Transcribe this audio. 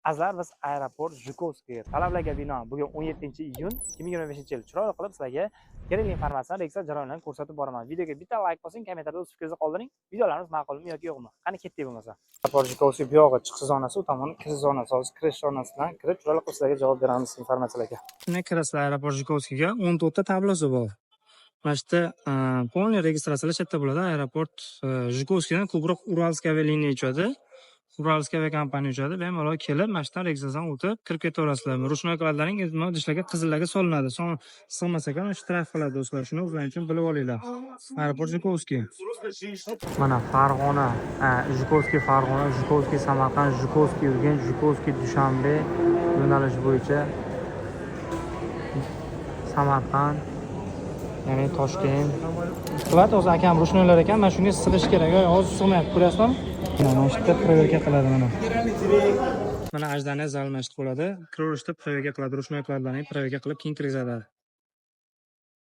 Azizlar, biz aeroport Jukowskiga talablarga binoan bugun 17-iyun 2025-yil chiroyli qilib sizlarga kerakli informatsiyani registratsiya jarayonlarini ko'rsatib boraman. Videoga bitta like bosing, kommentariyada o'z fikringizni qoldiring. Videolarimiz ma'qulmi yoki yo'qmi? Qani ketdik bo'lmasa. Aeroport Jukovskiy bu yog'i chiqish zonasi, u tomoni kirish zonasi. Hozir kirish zonasidan kirib chiroyli qilib sizlarga javob beramiz informatsiyalarga. Shunday kirasizlar aeroport Jukovskiyga 14 ta tablosi bor. Mana shu yerda полный registratsiyalar chetda bo'ladi. Aeroport Jukovskiydan ko'proq Uralskiy avialiniya uchadi. Uralskiy aviakompaniya uchadi. Bemalol kelib, mana shu yerdan registratsiyadan o'tib kirib ketaverasizlar. Ruchnoy kladlaring idishlarga qizillarga solinadi. Son sig'masa ham shtraf qiladi do'stlar. Shuni o'zlaringiz uchun bilib olinglar. Aeroport Jukovskiy. Mana Farg'ona, Jukovskiy Farg'ona, Jukovskiy Samarqand, Jukovskiy Urganch, Jukovskiy Dushanbe yo'nalish bo'yicha Samarqand, ya'ni Toshkent. Qiladi o'zi akam ruchnoylar ekan. Mana shunga sig'ish kerak. Hozir sig'mayapti, ko'ryapsizmi? Mana shu yerda proverka qiladi mana. Mana ajdaniya zal mashq bo'ladi. Kiraverishda proverka qiladi, ruchnoy kladlarni proverka qilib keyin kirgizadi.